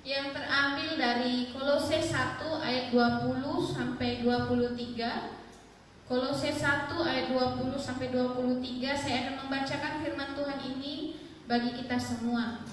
yang terambil dari Kolose 1 ayat 20 sampai 23. Kolose 1 ayat 20 sampai 23, saya akan membacakan firman Tuhan ini bagi kita semua.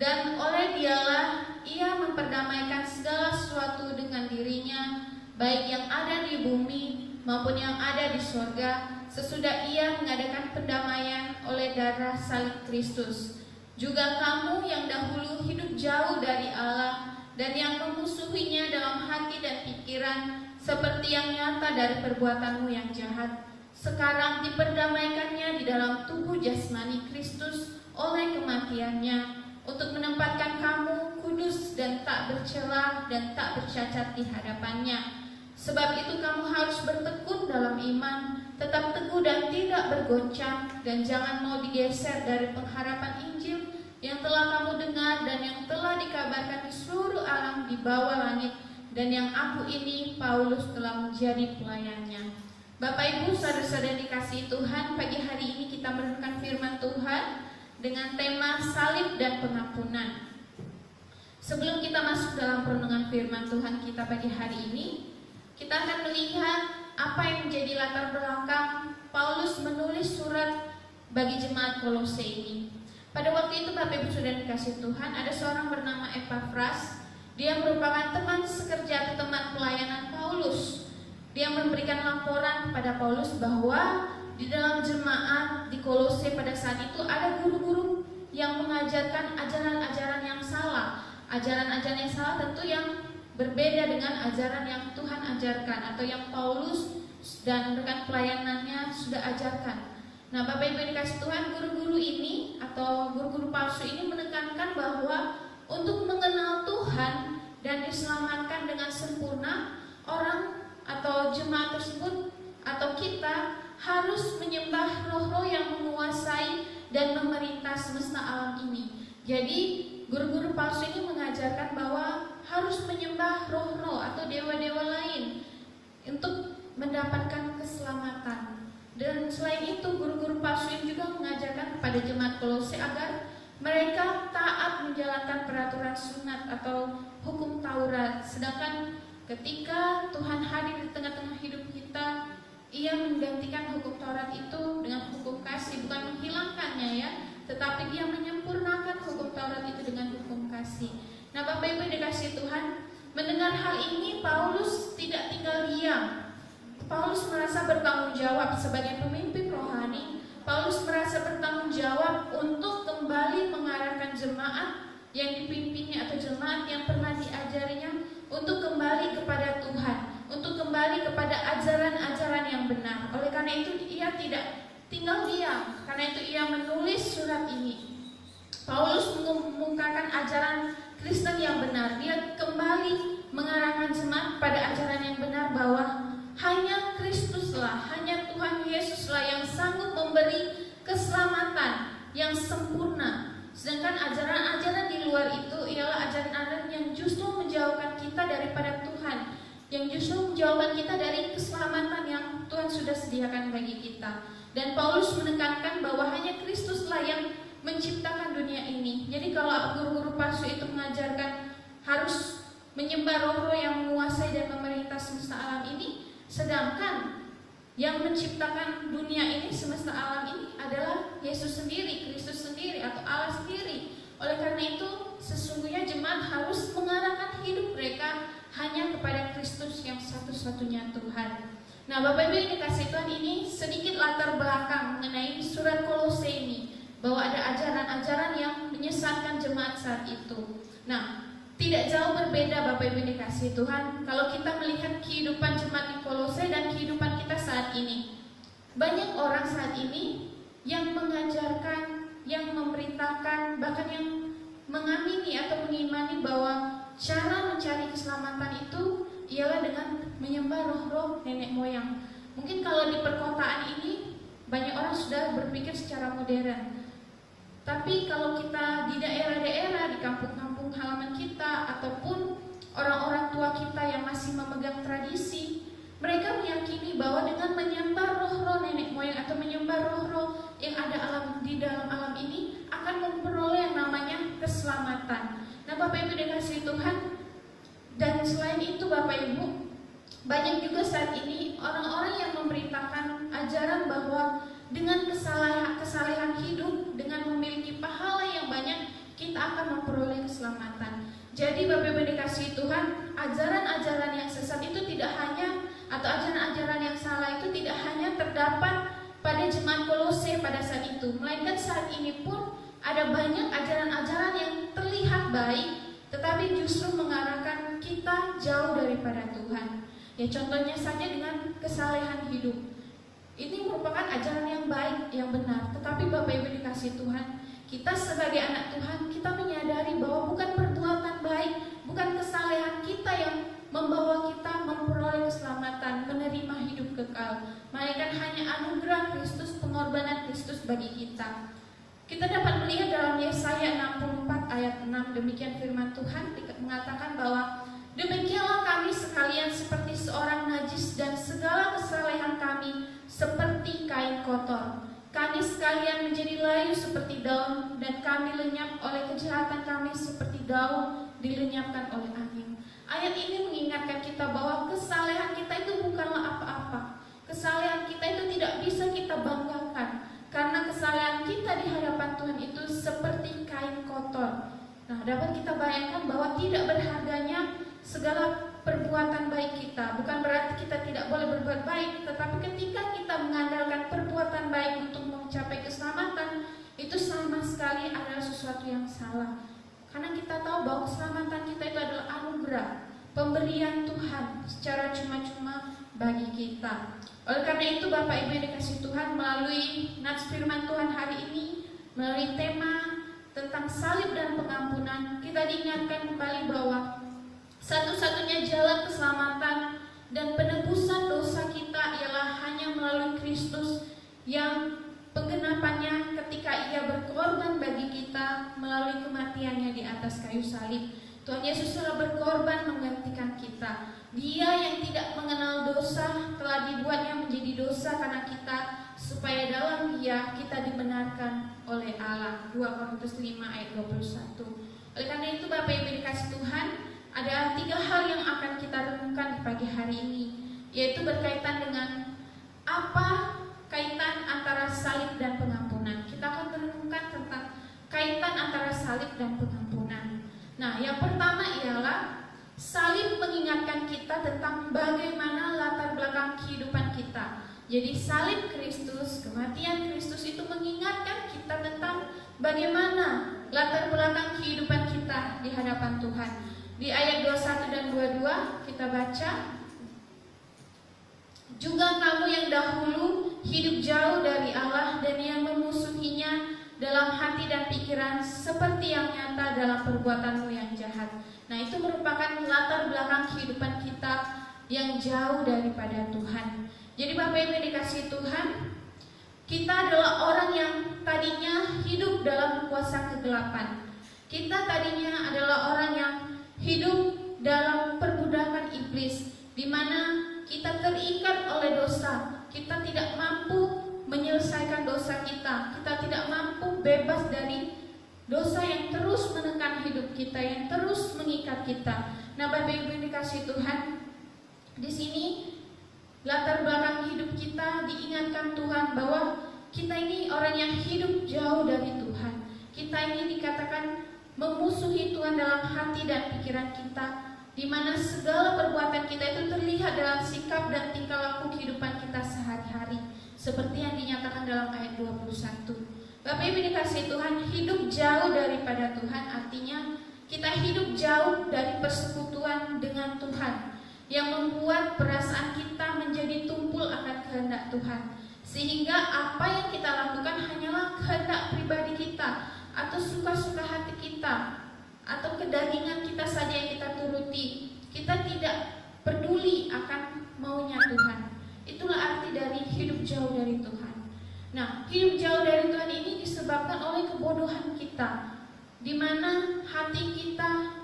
Dan oleh Dialah ia memperdamaikan segala sesuatu dengan dirinya, baik yang ada di bumi maupun yang ada di sorga, sesudah ia mengadakan pendamaian oleh darah salib Kristus. Juga kamu yang dahulu hidup jauh dari Allah dan yang memusuhinya dalam hati dan pikiran, seperti yang nyata dari perbuatanmu yang jahat, sekarang diperdamaikannya di dalam tubuh jasmani Kristus oleh kematiannya, untuk menempatkan kamu kudus dan tak bercela dan tak bercacat di hadapannya. Sebab itu kamu harus bertekun dalam iman, tetap teguh dan tidak bergoncang, dan jangan mau digeser dari pengharapan Injil yang telah kamu dengar dan yang telah dikabarkan di seluruh alam di bawah langit, dan yang aku ini, Paulus, telah menjadi pelayannya. Bapak Ibu, saudara-saudara dikasihi Tuhan, pagi hari ini kita merenungkan firman Tuhan dengan tema salib dan pengampunan. Sebelum kita masuk dalam perenungan firman Tuhan kita pagi hari ini, kita akan melihat apa yang menjadi latar belakang Paulus menulis surat bagi jemaat Kolose ini. Pada waktu itu Bapak Ibu sudah dikasih Tuhan, ada seorang bernama Epafras. Dia merupakan teman sekerja atau teman pelayanan Paulus. Dia memberikan laporan kepada Paulus bahwa di dalam jemaat di Kolose pada saat itu ada guru-guru yang mengajarkan ajaran-ajaran yang salah. Ajaran-ajaran yang salah tentu yang berbeda dengan ajaran yang Tuhan ajarkan atau yang Paulus dan rekan pelayanannya sudah ajarkan. Nah, Bapak Ibu dikasih Tuhan, guru-guru ini atau guru-guru palsu ini menekankan bahwa untuk mengenal Tuhan dan diselamatkan dengan sempurna, orang atau jemaat tersebut atau kita harus menyembah roh-roh yang menguasai dan memerintah semesta alam ini. Jadi guru-guru palsu ini mengajarkan bahwa harus menyembah roh-roh atau dewa-dewa lain untuk mendapatkan keselamatan. Dan selain itu guru-guru palsu ini juga mengajarkan kepada jemaat Kolose agar mereka taat menjalankan peraturan sunat atau hukum Taurat. Sedangkan ketika Tuhan hadir di tengah-tengah hidup kita, Ia menggantikan hukum Taurat itu dengan hukum kasih, bukan menghilangkannya ya, tetapi Dia menyempurnakan hukum Taurat itu dengan hukum kasih. Nah, Bapak Ibu dikasih Tuhan, mendengar hal ini Paulus tidak tinggal diam. Paulus merasa bertanggung jawab sebagai pemimpin rohani. Paulus merasa bertanggung jawab untuk kembali mengarahkan jemaat yang dipimpinnya atau jemaat yang pernah diajarinya untuk kembali kepada Tuhan, untuk kembali kepada ajaran-ajaran yang benar. Oleh karena itu ia tidak tinggal diam. Karena itu ia menulis surat ini. Paulus mengumumkakan ajaran Kristen yang benar. Dia kembali mengarahkan jemaat pada ajaran yang benar bahwa hanya Kristuslah, hanya Tuhan Yesuslah yang sanggup memberi keselamatan yang sempurna. Sedangkan ajaran-ajaran di luar itu ialah ajaran-ajaran yang justru menjauhkan kita daripada Tuhan, yang justru menjauhkan kita dari keselamatan yang Tuhan sudah sediakan bagi kita. Dan Paulus menekankan bahwa hanya Kristuslah yang menciptakan dunia ini. Jadi kalau guru-guru palsu itu mengajarkan harus menyembah roh-roh yang menguasai dan memerintah semesta alam ini, sedangkan yang menciptakan dunia ini, semesta alam ini adalah Yesus sendiri, Kristus sendiri atau Allah sendiri. Oleh karena itu sesungguhnya jemaat harus mengarahkan hidup mereka hanya kepada Kristus yang satu-satunya Tuhan. Nah, Bapak Ibu yang dikasih Tuhan, ini sedikit latar belakang mengenai surat Kolose ini, bahwa ada ajaran-ajaran yang menyesatkan jemaat saat itu. Nah, tidak jauh berbeda Bapak Ibu dikasih Tuhan kalau kita melihat kehidupan jemaat di Kolose dan kehidupan kita saat ini. Banyak orang saat ini yang mengajarkan, yang memerintahkan, bahkan yang mengamini atau mengimani bahwa cara mencari keselamatan itu ialah dengan menyembah roh-roh nenek moyang. Mungkin kalau di perkotaan ini banyak orang sudah berpikir secara modern. Tapi kalau kita di daerah-daerah, di kampung-kampung halaman kita, ataupun orang-orang tua kita yang masih memegang tradisi, mereka meyakini bahwa dengan menyembah roh-roh nenek moyang atau menyembah roh-roh yang ada di dalam alam ini akan memperoleh yang namanya keselamatan. Nah, Bapak itu Bapak Ibu, banyak juga saat ini orang-orang yang memberitakan ajaran bahwa dengan kesalehan hidup, dengan memiliki pahala yang banyak, kita akan memperoleh keselamatan. Jadi Bapak Ibu dikasihi Tuhan, ajaran-ajaran yang sesat itu tidak hanya, atau ajaran-ajaran yang salah itu tidak hanya terdapat pada jemaat Kolose pada saat itu, melainkan saat ini pun ada banyak ajaran-ajaran yang terlihat baik, tetapi justru mengarahkan kita jauh daripada Tuhan. Ya, contohnya saja dengan kesalehan hidup. Ini merupakan ajaran yang baik, yang benar. Tetapi Bapak Ibu dikasihi Tuhan, kita sebagai anak Tuhan, kita menyadari bahwa bukan perbuatan baik, bukan kesalehan kita yang membawa kita memperoleh keselamatan, menerima hidup kekal, melainkan hanya anugerah Kristus, pengorbanan Kristus bagi kita. Kita dapat melihat dalam Yesaya 64 ayat 6, demikian firman Tuhan mengatakan bahwa demikianlah kami sekalian seperti seorang najis, dan segala kesalehan kami seperti kain kotor. Kami sekalian menjadi layu seperti daun, dan kami lenyap oleh kejahatan kami seperti daun dilenyapkan oleh angin. Ayat ini mengingatkan kita bahwa kesalehan kita itu bukanlah apa-apa. Kesalehan kita itu tidak bisa kita banggakan, karena kesalehan kita di hadapan Tuhan itu seperti kain kotor. Nah, dapat kita bayangkan bahwa tidak berharganya segala perbuatan baik kita. Bukan berarti kita tidak boleh berbuat baik, tetapi ketika kita mengandalkan perbuatan baik untuk mencapai keselamatan, itu sama sekali adalah sesuatu yang salah. Karena kita tahu bahwa keselamatan kita itu adalah anugerah, pemberian Tuhan secara cuma-cuma bagi kita. Oleh karena itu Bapak Ibu yang dikasihi Tuhan, melalui nats firman Tuhan hari ini, melalui tema tentang salib dan pengampunan, kita diingatkan kembali bahwa satu-satunya jalan keselamatan dan penebusan dosa kita ialah hanya melalui Kristus, yang penggenapannya ketika Ia berkorban bagi kita melalui kematiannya di atas kayu salib. Tuhan Yesus telah berkorban menggantikan kita. Dia yang tidak mengenal dosa telah dibuatnya menjadi dosa karena kita, supaya dalam Dia kita dibenarkan oleh Allah. 2 Korintus 5 ayat 21. Oleh karena itu Bapak Ibu dikasihi Tuhan, ada 3 hal yang akan kita renungkan di pagi hari ini, yaitu berkaitan dengan apa kaitan antara salib dan pengampunan. Kita akan merenungkan tentang kaitan antara salib dan pengampunan. Nah, yang pertama ialah salib mengingatkan kita tentang bagaimana latar belakang kehidupan kita. Jadi salib Kristus, kematian Kristus itu mengingatkan kita tentang bagaimana latar belakang kehidupan kita di hadapan Tuhan. Di ayat 21 dan 22 kita baca, juga kamu yang dahulu hidup jauh dari Allah dan yang memusuhinya dalam hati dan pikiran, seperti yang nyata dalam perbuatanmu yang jahat. Nah, itu merupakan latar belakang kehidupan kita yang jauh daripada Tuhan. Jadi Bapak Ibu dikasihi Tuhan, kita adalah orang yang tadinya hidup dalam kuasa kegelapan. Kita tadinya adalah orang yang hidup dalam perbudakan iblis, di mana kita terikat oleh dosa. Kita tidak mampu menyelesaikan dosa kita. Kita tidak mampu bebas dari dosa yang terus menekan hidup kita, yang terus mengikat kita. Nah, Bapak Ibu dikasihi Tuhan, di sini latar belakang hidup kita diingatkan Tuhan bahwa kita ini orang yang hidup jauh dari Tuhan. Kita ini dikatakan memusuhi Tuhan dalam hati dan pikiran kita, di mana segala perbuatan kita itu terlihat dalam sikap dan tingkah laku kehidupan kita sehari-hari, seperti yang dinyatakan dalam ayat 21. Bapak Ibu dikasihi Tuhan, hidup jauh daripada Tuhan artinya kita hidup jauh dari persekutuan dengan Tuhan, yang membuat perasaan kita menjadi tumpul akan kehendak Tuhan, sehingga apa yang kita lakukan hanyalah kehendak pribadi kita, atau suka-suka hati kita, atau kedagingan kita saja yang kita turuti. Kita tidak peduli akan maunya Tuhan. Itulah arti dari hidup jauh dari Tuhan. Nah, hidup jauh dari Tuhan ini disebabkan oleh kebodohan kita, di mana hati kita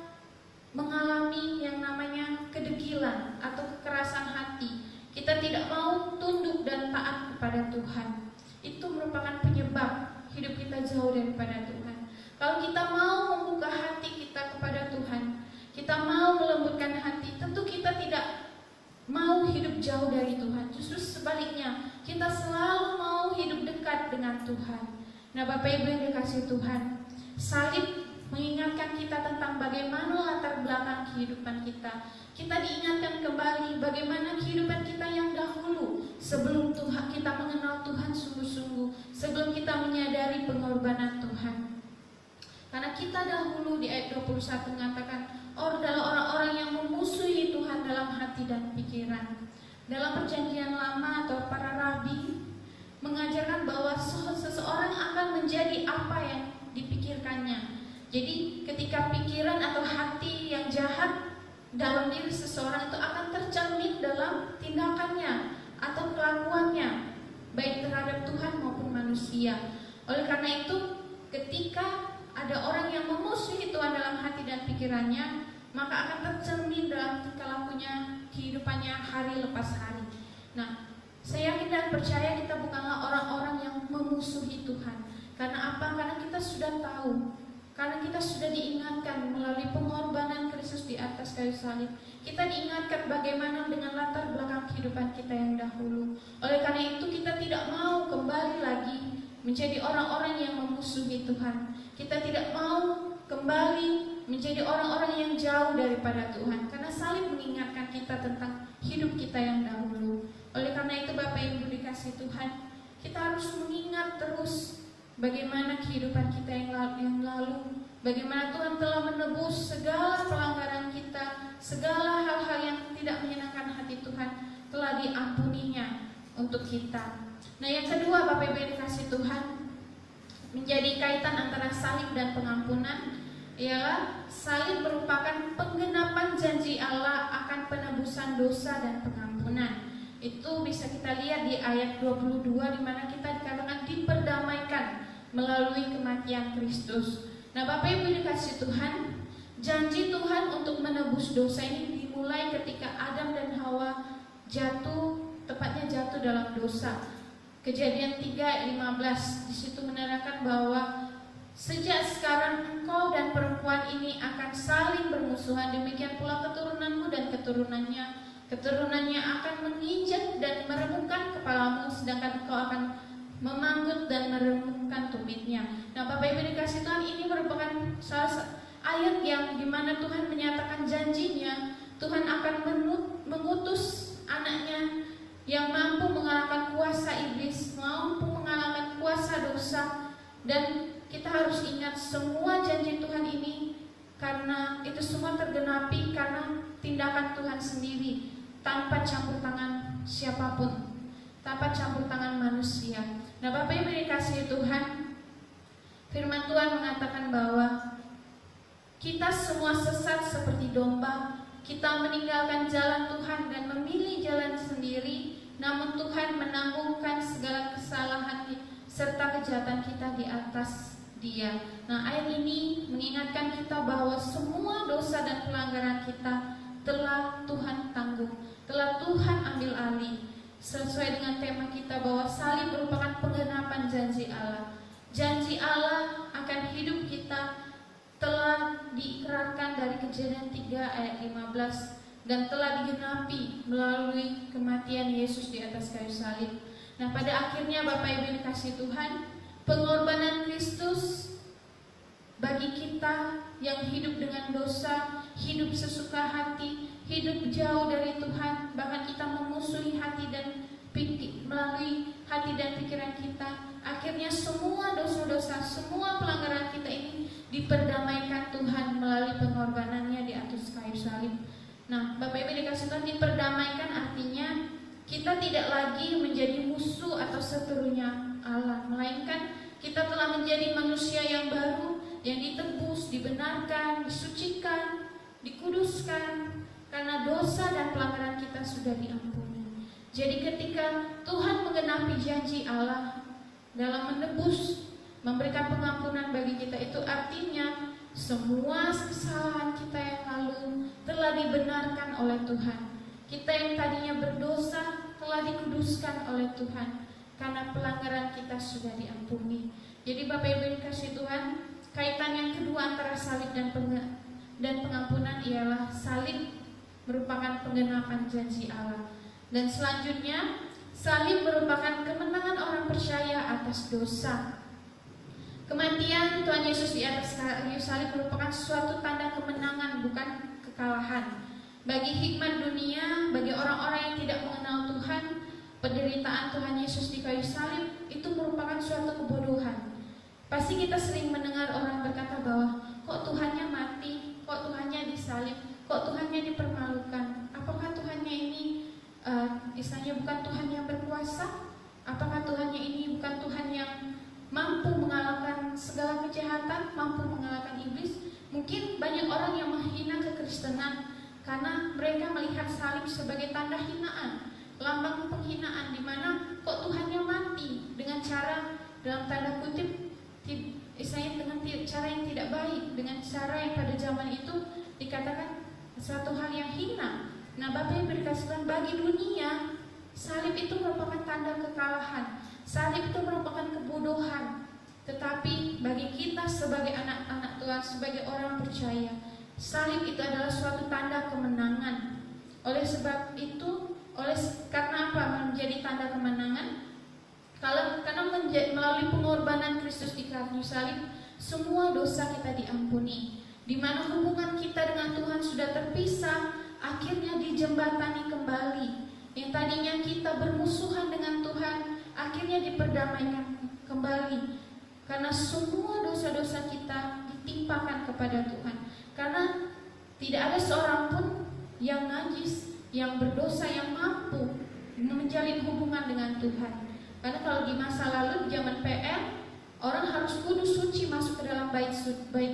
mengalami yang namanya kedegilan atau kekerasan hati. Kita tidak mau tunduk dan taat kepada Tuhan. Itu merupakan penyebab hidup kita jauh daripada Tuhan. Kalau kita mau membuka hati kita kepada Tuhan, kita mau melembutkan hati, tentu kita Bapak Ibu yang dikasihi Tuhan, salib mengingatkan kita tentang bagaimana latar belakang kehidupan kita. Kita diingatkan kembali bagaimana kehidupan kita yang dahulu sebelum Tuhan kita mengenal Tuhan sungguh-sungguh, sebelum kita menyadari pengorbanan Tuhan. Karena kita dahulu di ayat 21 mengatakan adalah orang-orang yang memusuhi Tuhan dalam hati dan pikiran. Dalam perjanjian lama atau para rabi mengajarkan bahwa seseorang akan menjadi apa yang dipikirkannya. Jadi ketika pikiran atau hati yang jahat dalam diri seseorang itu akan tercermin dalam tindakannya atau kelakuannya, baik terhadap Tuhan maupun manusia. Oleh karena itu, ketika ada orang yang memusuhi Tuhan dalam hati dan pikirannya, maka akan tercermin dalam tingkah lakunya, kehidupannya hari lepas hari. Nah, saya yakin dan percaya kita bukanlah orang-orang yang memusuhi Tuhan. Karena apa? Karena kita sudah tahu, karena kita sudah diingatkan melalui pengorbanan Kristus di atas kayu salib. Kita diingatkan bagaimana dengan latar belakang kehidupan kita yang dahulu. Oleh karena itu kita tidak mau kembali lagi menjadi orang-orang yang memusuhi Tuhan. Kita tidak mau kembali menjadi orang-orang yang jauh daripada Tuhan. Karena salib mengingatkan kita tentang hidup kita yang dahulu. Oleh karena itu Bapak Ibu dikasihi Tuhan, kita harus mengingat terus bagaimana kehidupan kita yang lalu, bagaimana Tuhan telah menebus segala pelanggaran kita, segala hal-hal yang tidak menyenangkan hati Tuhan telah diampuninya untuk kita. Nah, yang kedua Bapak Ibu dikasihi Tuhan, menjadi kaitan antara salib dan pengampunan ialah salib merupakan penggenapan janji Allah akan penebusan dosa dan pengampunan. Itu bisa kita lihat di ayat 22 di mana kita dikatakan diperdamaikan melalui kematian Kristus. Nah, Bapak Ibu dikasihi Tuhan, janji Tuhan untuk menebus dosa ini dimulai ketika Adam dan Hawa tepatnya jatuh dalam dosa. Kejadian 3 ayat 15 di situ menerangkan bahwa sejak sekarang engkau dan perempuan ini akan saling bermusuhan, demikian pula keturunanmu dan keturunannya akan menginjak dan meremukkan kepalamu, sedangkan engkau akan memanggut dan meremukkan tumitnya. Nah, Bapak Ibu dikasihi Tuhan, ini merupakan salah ayat yang dimana Tuhan menyatakan janjinya Tuhan akan mengutus anaknya yang mampu mengalahkan kuasa iblis, mampu mengalahkan kuasa dosa. Dan kita harus ingat semua janji Tuhan ini karena itu semua tergenapi karena tindakan Tuhan sendiri, tanpa campur tangan siapapun, tanpa campur tangan manusia. Nah, Bapak Ibu dikasihi Tuhan, firman Tuhan mengatakan bahwa kita semua sesat seperti domba, kita meninggalkan jalan Tuhan dan memilih jalan sendiri, namun Tuhan menanggungkan segala kesalahan serta kejahatan kita di atas Dia. Nah, ayat ini mengingatkan kita bahwa semua dosa dan pelanggaran kita telah Tuhan tanggung, telah Tuhan ambil alih. Sesuai dengan tema kita bahwa salib merupakan penggenapan janji Allah. Janji Allah akan hidup kita telah diikrarkan dari Kejadian 3 ayat 15 dan telah digenapi melalui kematian Yesus di atas kayu salib. Nah, pada akhirnya Bapak Ibu dikasihi Tuhan, pengorbanan Kristus bagi kita yang hidup dengan dosa, hidup sesuka hati, hidup jauh dari Tuhan, bahkan kita memusuhi hati dan melalui hati dan pikiran kita, akhirnya semua dosa-dosa, semua pelanggaran kita ini diperdamaikan Tuhan melalui pengorbanannya di atas kayu salib. Nah, Bapak Ibu dikasihi Tuhan, diperdamaikan artinya kita tidak lagi menjadi musuh atau seterunya Allah, melainkan kita telah menjadi manusia yang baru, yang ditebus, dibenarkan, disucikan, dikuduskan, karena dosa dan pelanggaran kita sudah diampuni. Jadi ketika Tuhan menggenapi janji Allah dalam menebus, memberikan pengampunan bagi kita, itu artinya semua kesalahan kita yang lalu telah dibenarkan oleh Tuhan. Kita yang tadinya berdosa telah dikuduskan oleh Tuhan karena pelanggaran kita sudah diampuni. Jadi Bapak Ibu dikasihi Tuhan, kaitan yang kedua antara salib dan pengampunan ialah salib merupakan penggenapan janji Allah. Dan selanjutnya, salib merupakan kemenangan orang percaya atas dosa. Kematian Tuhan Yesus di atas kayu salib merupakan suatu tanda kemenangan, bukan kekalahan. Bagi hikmat dunia, bagi orang-orang yang tidak mengenal Tuhan, penderitaan Tuhan Yesus di kayu salib itu merupakan suatu kebodohan. Pasti kita sering mendengar orang berkata bahwa kok Tuhannya mati, kok Tuhannya disalib, kok Tuhannya dipermalukan. Apakah Tuhannya ini istilahnya bukan Tuhan yang berkuasa? Apakah Tuhannya ini bukan Tuhan yang mampu mengalahkan segala kejahatan, mampu mengalahkan iblis? Mungkin banyak orang yang menghina kekristenan karena mereka melihat salib sebagai tanda hinaan, lambang penghinaan, di mana kok Tuhannya mati dengan cara, dalam tanda kutip, istilahnya dengan cara yang tidak baik, dengan cara yang pada zaman itu dikatakan suatu hal yang hina. Nah, Bapak Ibu dikasihkan, bagi dunia salib itu merupakan tanda kekalahan, salib itu merupakan kebodohan. Tetapi bagi kita sebagai anak-anak Tuhan, sebagai orang percaya, salib itu adalah suatu tanda kemenangan. Oleh sebab itu, karena apa menjadi tanda kemenangan? Karena melalui pengorbanan Kristus di kayu salib, semua dosa kita diampuni. Di mana hubungan kita dengan Tuhan sudah terpisah, akhirnya dijembatani kembali. Yang tadinya kita bermusuhan dengan Tuhan, akhirnya diperdamaikan kembali. Karena semua dosa-dosa kita ditimpakan kepada Tuhan. Karena tidak ada seorang pun yang najis, yang berdosa, yang mampu menjalin hubungan dengan Tuhan. Karena kalau di masa lalu, di zaman PL, orang harus kudus suci masuk ke dalam bait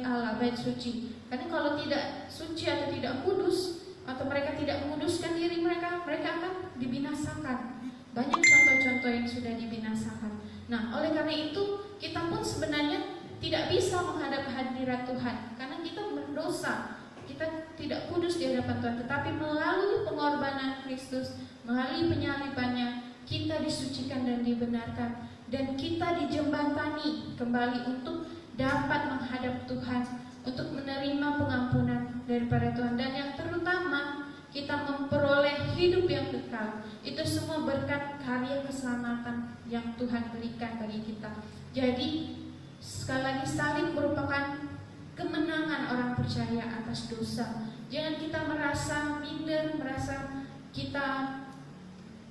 Allah, bait suci. Karena kalau tidak suci atau tidak kudus, atau mereka tidak menguduskan diri mereka, mereka akan dibinasakan. Banyak contoh-contoh yang sudah dibinasakan. Nah, oleh karena itu, kita pun sebenarnya tidak bisa menghadap hadirat Tuhan, karena kita berdosa, kita tidak kudus di hadapan Tuhan. Tetapi melalui pengorbanan Kristus, melalui penyalibannya, kita disucikan dan dibenarkan, dan kita dijembatani kembali untuk dapat menghadap Tuhan, untuk menerima pengampunan daripada Tuhan, dan yang terutama kita memperoleh hidup yang kekal. Itu semua berkat karya keselamatan yang Tuhan berikan bagi kita. Jadi sekali lagi, salib merupakan kemenangan orang percaya atas dosa. Jangan kita merasa minder, merasa kita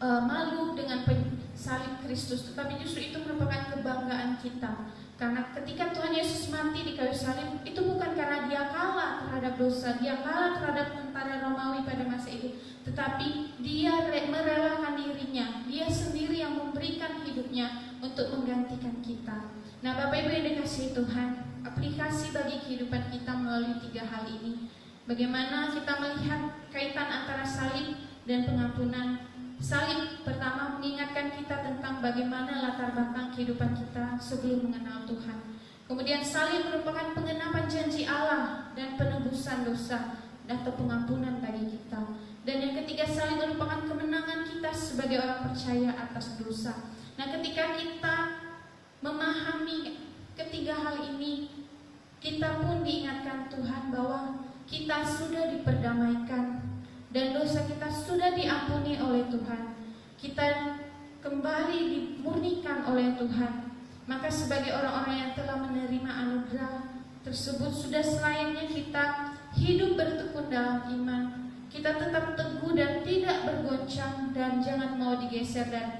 malu dengan salib Kristus, tetapi justru itu merupakan kebanggaan kita. Karena ketika Tuhan Yesus mati di kayu salib, itu bukan karena dia kalah terhadap dosa, dia kalah terhadap tentara Romawi pada masa itu, tetapi dia merelakan dirinya, dia sendiri yang memberikan hidupnya untuk menggantikan kita. Nah, Bapak Ibu yang dikasihi Tuhan, aplikasi bagi kehidupan kita melalui 3 hal ini. Bagaimana kita melihat kaitan antara salib dan pengampunan. Salib pertama mengingatkan kita tentang bagaimana latar belakang kehidupan kita sebelum mengenal Tuhan. Kemudian salib merupakan pengenapan janji Allah dan penebusan dosa atau pengampunan bagi kita. Dan yang ketiga, salib merupakan kemenangan kita sebagai orang percaya atas dosa. Nah, ketika kita memahami ketiga hal ini, kita pun diingatkan Tuhan bahwa kita sudah diperdamaikan dan dosa kita sudah diampuni oleh Tuhan. Kita kembali dimurnikan oleh Tuhan. Maka sebagai orang-orang yang telah menerima anugerah tersebut, sudah selayaknya kita hidup bertekun dalam iman. Kita tetap teguh dan tidak bergoncang, dan jangan mau digeser dari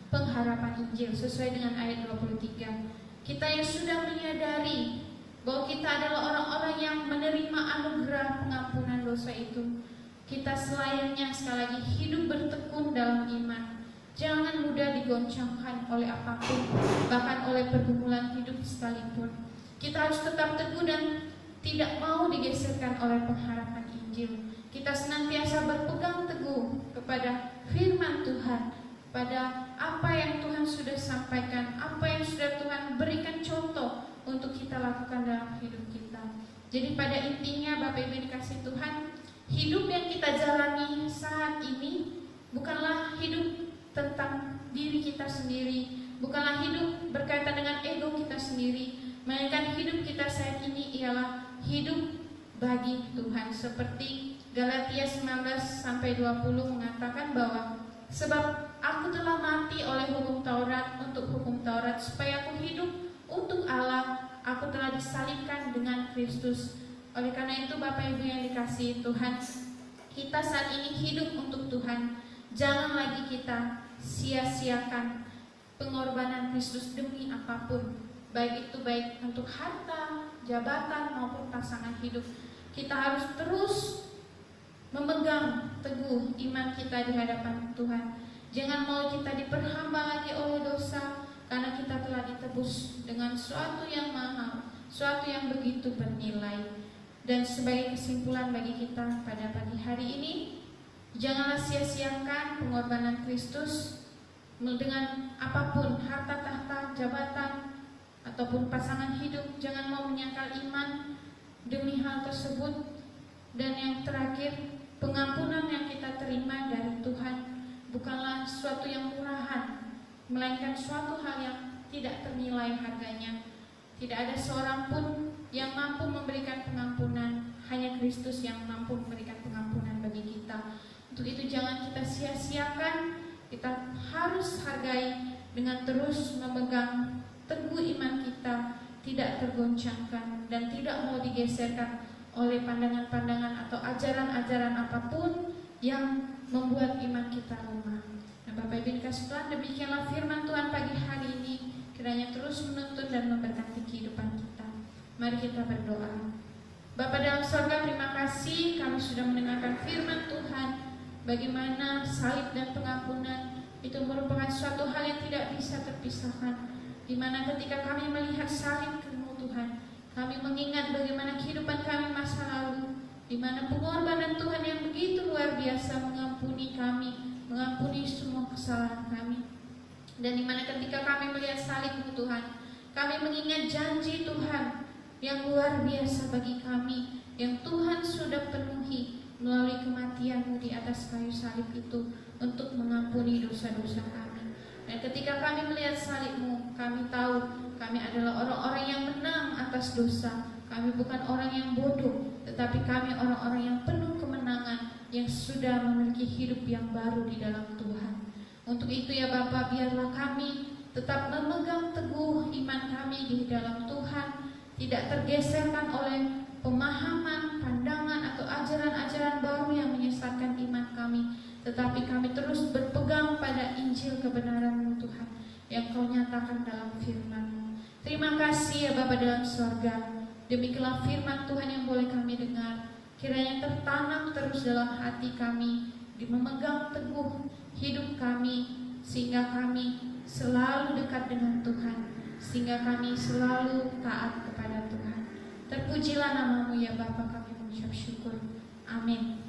pengharapan Injil, sesuai dengan ayat 23. Kita yang sudah menyadari bahwa kita adalah orang-orang yang menerima anugerah pengampunan dosa itu, kita selayaknya sekali lagi hidup bertekun dalam iman. Jangan mudah digoncangkan oleh apapun, bahkan oleh pergumulan hidup sekalipun. Kita harus tetap teguh dan tidak mau digeserkan oleh pengharapan Injil. Kita senantiasa berpegang teguh kepada firman Tuhan, pada apa yang Tuhan sudah sampaikan, apa yang sudah Tuhan berikan contoh untuk kita lakukan dalam hidup kita. Jadi pada intinya, Bapak Ibu dikasih Tuhan, hidup yang kita jalani saat ini bukanlah hidup tentang diri kita sendiri, bukanlah hidup berkaitan dengan ego kita sendiri, melainkan hidup kita saat ini ialah hidup bagi Tuhan. Seperti Galatia 19-20 mengatakan bahwa sebab aku telah mati oleh hukum Taurat untuk hukum Taurat, supaya aku hidup untuk Allah, aku telah disalibkan dengan Kristus. Oleh karena itu Bapak Ibu yang dikasihi Tuhan, kita saat ini hidup untuk Tuhan. Jangan lagi kita sia-siakan pengorbanan Kristus demi apapun, baik untuk harta, jabatan maupun pasangan hidup. Kita harus terus memegang teguh iman kita di hadapan Tuhan. Jangan mau kita diperhamba lagi oleh dosa, karena kita telah ditebus dengan suatu yang mahal, suatu yang begitu bernilai. Dan sebagai kesimpulan bagi kita pada pagi hari ini, janganlah sia-siakan pengorbanan Kristus dengan apapun, harta tahta, jabatan, ataupun pasangan hidup. Jangan mau menyangkal iman demi hal tersebut. Dan yang terakhir, pengampunan yang kita terima dari Tuhan bukanlah suatu yang murahan, melainkan suatu hal yang tidak ternilai harganya. Tidak ada seorang pun yang mampu memberikan pengampunan, hanya Kristus yang mampu memberikan pengampunan bagi kita. Untuk itu jangan kita sia-siakan, kita harus hargai dengan terus memegang teguh iman kita, tidak tergoncangkan dan tidak mau digeserkan oleh pandangan-pandangan atau ajaran-ajaran apapun yang membuat iman kita lemah. Nah, Bapak Ibu kasih Tuhan, demikianlah firman Tuhan pagi hari ini, kiranya terus menuntun dan memberkati kehidupan kita. Mari kita berdoa. Bapa dalam surga, terima kasih kami sudah mendengarkan firman Tuhan, bagaimana salib dan pengampunan itu merupakan suatu hal yang tidak bisa terpisahkan, di mana ketika kami melihat salib-Mu Tuhan, kami mengingat bagaimana kehidupan kami masa lalu, di mana pengorbanan Tuhan yang begitu luar biasa mengampuni kami, mengampuni semua kesalahan kami. Dan di mana ketika kami melihat salib-Mu Tuhan, kami mengingat janji Tuhan yang luar biasa bagi kami, yang Tuhan sudah penuhi melalui kematian-Mu di atas kayu salib itu untuk mengampuni dosa-dosa kami. Dan ketika kami melihat salib-Mu, kami tahu kami adalah orang-orang yang menang atas dosa. Kami bukan orang yang bodoh, tetapi kami orang-orang yang penuh kemenangan, yang sudah memiliki hidup yang baru di dalam Tuhan. Untuk itu ya Bapa, biarlah kami tetap memegang teguh iman kami di dalam Tuhan, tidak tergeserkan oleh pemahaman, pandangan atau ajaran-ajaran baru yang menyesatkan iman kami, tetapi kami terus berpegang pada Injil kebenaran-Mu Tuhan yang Kau nyatakan dalam firman-Mu. Terima kasih ya Bapa dalam sorga, demikianlah firman Tuhan yang boleh kami dengar, kiranya tertanam terus dalam hati kami, memegang teguh hidup kami, sehingga kami selalu dekat dengan Tuhan, sehingga kami selalu taat kepada Tuhan. Terpujilah nama-Mu ya Bapa, kami mengucap syukur. Amin.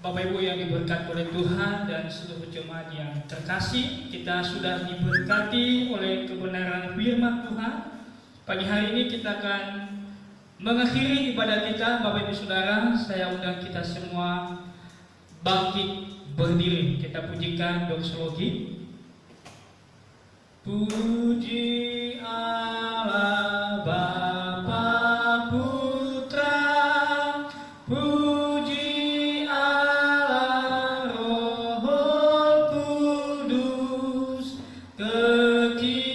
Bapak Ibu yang diberkati oleh Tuhan dan seluruh jemaat yang terkasih, kita sudah diberkati oleh kebenaran firman Tuhan. Pagi hari ini kita akan mengakhiri ibadah kita. Bapak Ibu Saudara, saya undang kita semua bangkit berdiri. Kita pujikan doksologi. Puji Allah Bapa Putra, puji Allah Roh Kudus, ketiganya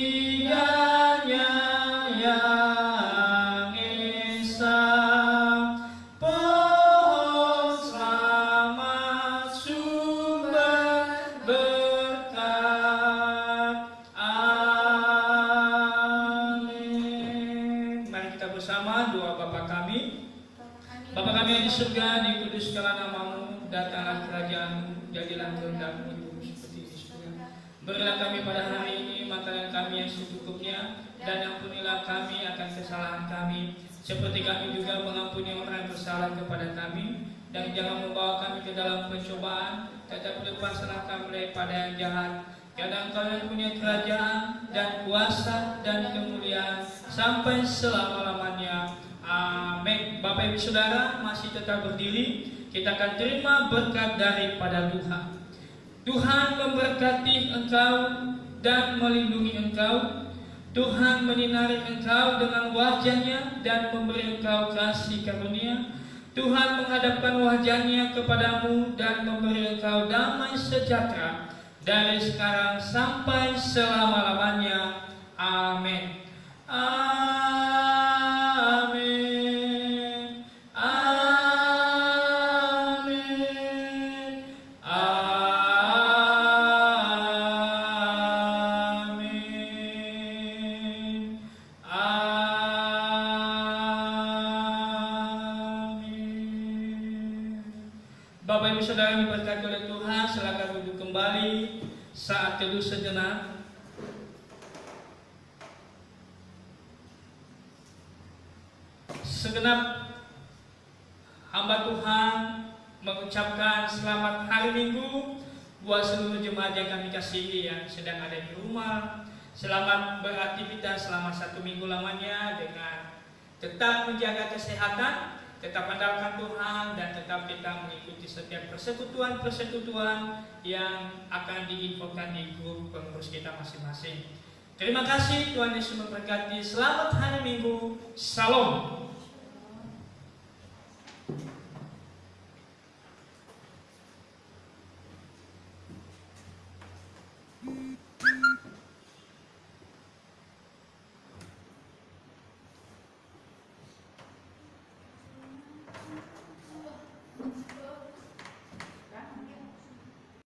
yang esa, pohon selamat sumber berkat. Amin. Mari kita bersama doa Bapa kami. Bapa kami yang di surga, dikuduskanlah nama-Mu, datanglah kerajaan-Mu, jadilah kehendak-Mu di bumi seperti di surga. Berilah kami pada hari ini makanan kami yang secukupnya, dan ampunilah kami akan kesalahan kami, seperti kami juga mengampuni orang yang bersalah kepada kami. Dan jangan membawa kami ke dalam pencobaan, tetapi lepaskanlah kami daripada yang jahat. Karena Engkau yang punya kerajaan dan kuasa dan kemuliaan sampai selama-lamanya. Amin. Bapak Ibu Saudara masih tetap berdiri. Kita akan terima berkat daripada Tuhan. Tuhan memberkati engkau dan melindungi engkau. Tuhan menyinari engkau dengan wajah-Nya dan memberi engkau kasih karunia. Tuhan menghadapkan wajah-Nya kepadamu dan memberi engkau damai sejahtera. dari sekarang sampai selama-lamanya. Amin. Amin. Amin. Amin. Amin. Bapak Ibu Saudara yang diberkati oleh Tuhan, silakan duduk kembali saat teduh sejenak. Segenap hamba Tuhan mengucapkan selamat hari Minggu buat seluruh jemaat yang kami kasihi yang sedang ada di rumah. Selamat beraktivitas selama 1 minggu lamanya dengan tetap menjaga kesehatan, tetap andalkan Tuhan, dan tetap kita mengikuti setiap persekutuan-persekutuan yang akan diinfokan di grup pengurus kita masing-masing. Terima kasih, Tuhan Yesus memberkati. Selamat hari Minggu. Salam.